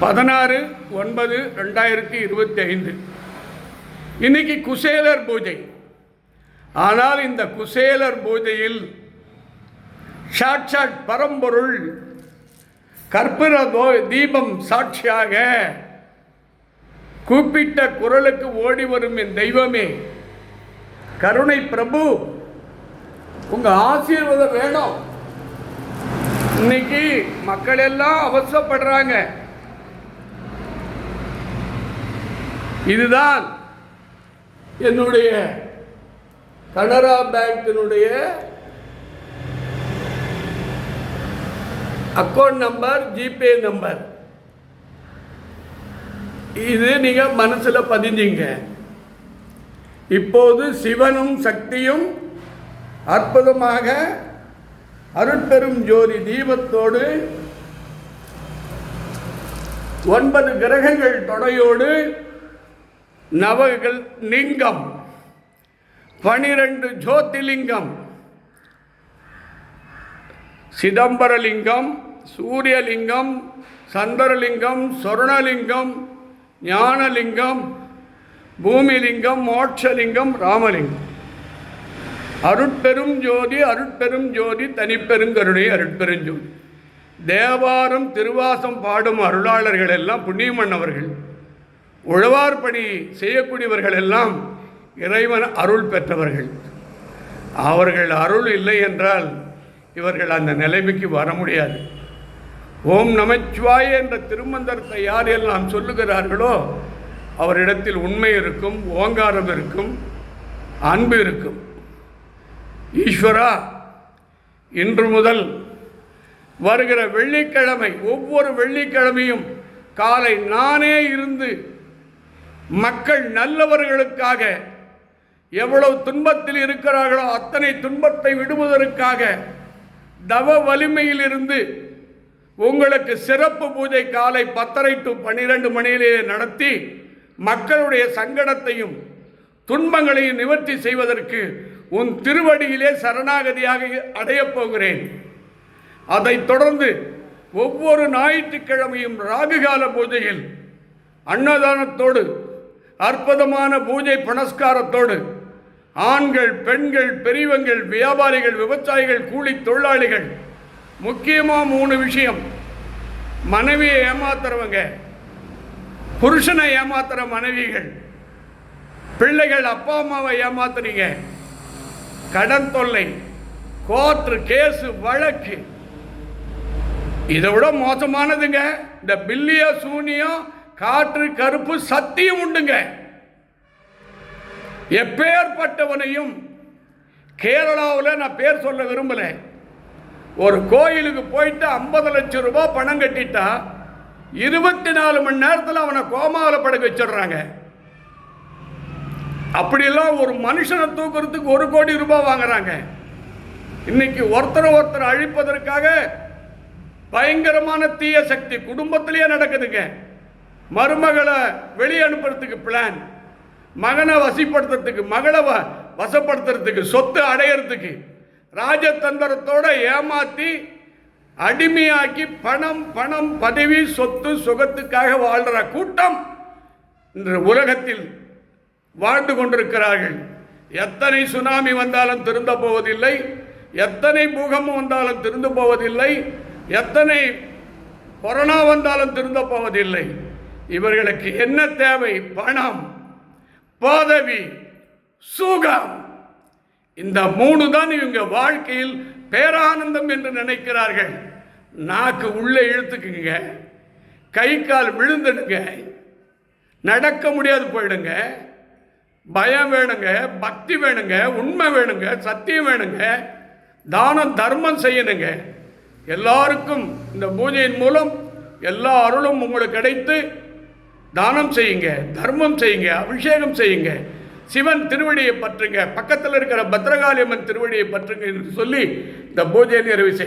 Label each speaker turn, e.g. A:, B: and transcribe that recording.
A: 16/9/2025 இன்னைக்கு குசேலர் பூஜை. ஆனால் இந்த குசேலர் பூஜையில் சாட்சாத் பரம்பொருள் கற்பூர தீபம் சாட்சியாக கூப்பிட்ட குரலுக்கு ஓடி வரும் என் தெய்வமே, கருணை பிரபு, உங்க ஆசீர்வாதம் வேணும். இன்னைக்கு மக்கள் எல்லாம் அவசரப்படுறாங்க. இதுதான் என்னுடைய கனரா பேங்கினுடைய அக்கௌண்ட் நம்பர், ஜிபே நம்பர். இது நீங்க மனசுல பதிஞ்சிங்க. இப்போது சிவனும் சக்தியும் அற்புதமாக அருட்பெரும் ஜோதி தீபத்தோடு 9 கிரகங்கள் தொடையோடு நவகள் லிங்கம், 12 ஜோதிலிங்கம், சிதம்பரலிங்கம், சூரியலிங்கம், சந்திரலிங்கம், சொர்ணலிங்கம், ஞானலிங்கம், பூமிலிங்கம், மோட்சலிங்கம், ராமலிங்கம், அருட்பெரும் ஜோதி, அருட்பெரும் ஜோதி, தனிப்பெருங்கருணை, அருட்பெருஞ்சோதி. தேவாரம் திருவாசம் பாடும் அருளாளர்கள் எல்லாம் புண்ணியமன்னவர்கள். உழவார் பணி செய்யக்கூடியவர்கள் எல்லாம் இறைவன் அருள் பெற்றவர்கள். அவர்கள் அருள் இல்லை என்றால் இவர்கள் அந்த நிலைமைக்கு வர முடியாது. ஓம் நமச்சிவாய என்ற திருமந்திரத்தை யார் எல்லாம் சொல்லுகிறார்களோ அவரிடத்தில் உண்மை இருக்கும், ஓங்காரம் இருக்கும், அன்பு இருக்கும். ஈஸ்வரா, இன்று முதல் வருகிற வெள்ளிக்கிழமை, ஒவ்வொரு வெள்ளிக்கிழமையும் காலை நானே இருந்து மக்கள் நல்லவர்களுக்காக எவ்வளவு துன்பத்தில் இருக்கிறார்களோ அத்தனை துன்பத்தை விடுவதற்காக தவ வலிமையில் இருந்து உங்களுக்கு சிறப்பு பூஜை காலை 10:30 to 12 மணியிலே நடத்தி மக்களுடைய சங்கடத்தையும் துன்பங்களையும் நிவர்த்தி செய்வதற்கு உன் திருவடியிலே சரணாகதியாக அடையப் போகிறேன். அதைத் தொடர்ந்து ஒவ்வொரு ஞாயிற்றுக்கிழமையும் ராகுகால பூஜையில் அன்னதானத்தோடு அற்புதமான பூஜை புனஸ்காரத்தோடு ஆண்கள், பெண்கள், பெரியவங்கள், வியாபாரிகள், விவசாயிகள், கூலி தொழிலாளிகள், முக்கியமாக 3 விஷயம்: மனைவியை ஏமாத்துறவங்க, புருஷனை ஏமாத்துற மனைவிகள், பிள்ளைகள் அப்பா அம்மாவை ஏமாத்துறீங்க, கடன் தொல்லை, கோர்ட்டு கேஸு வழக்கு, இதை விட மோசமானதுங்க இந்த பில்லிய சூனியம், காற்று கருப்பு சத்தியம் உண்டுங்க. எப்பேற்பட்டவனையும் கேரளாவில், நான் பேர் சொல்ல விரும்பல, ஒரு கோயிலுக்கு போயிட்டு 50 லட்சம் ரூபாய் பணம் கட்டிட்டா 24 மணி நேரத்தில் அவனை கோமாவில் படுக்க வச்சிடுறாங்க. அப்படியெல்லாம் ஒரு மனுஷனை தூக்குறதுக்கு 1 கோடி ரூபாய் வாங்குறாங்க. இன்னைக்கு ஒருத்தர் அழிப்பதற்காக பயங்கரமான தீய சக்தி குடும்பத்திலேயே நடக்குதுங்க. மருமகளை வெளியே அனுப்புறதுக்கு பிளான், மகனை வசிப்படுத்துறதுக்கு, மகளை வசப்படுத்துறதுக்கு, சொத்து அடையிறதுக்கு ராஜதந்திரத்தோட ஏமாத்தி அடிமையாக்கி பணம் பதவி சொத்து சுகத்துக்காக வாழ்கிற கூட்டம் இன்று உலகத்தில் வாழ்ந்து கொண்டிருக்கிறார்கள். எத்தனை சுனாமி வந்தாலும் திருந்த போவதில்லை, எத்தனை பூகம்பம் வந்தாலும் திருந்து போவதில்லை, எத்தனை கொரோனா வந்தாலும் திருந்த போவதில்லை. இவர்களுக்கு என்ன தேவை? பணம், பதவி, சுகம். இந்த 3 தான் இவங்க வாழ்க்கையில் பேரானந்தம் என்று நினைக்கிறார்கள். நாக்கு உள்ளே இழுத்துக்குங்க, கை கால் விழுந்துடுங்க, நடக்க முடியாது போயிடுங்க. பயம் வேணுங்க, பக்தி வேணுங்க, உண்மை வேணுங்க, சத்தியம் வேணுங்க, தானம் தர்மம் செய்யணுங்க. எல்லாருக்கும் இந்த பூஜையின் மூலம் எல்லா அருளும் உங்களுக்கு கிடைத்து தானம் செய்யுங்க, தர்மம் செய்யுங்க, அபிஷேகம் செய்யுங்க, சிவன் திருவடியை பற்றுங்க, பக்கத்தில் இருக்கிற பத்ரகாளி அம்மன் திருவடியை பற்றுங்க என்று சொல்லி இந்த பூஜையை நிறைவு செய்ய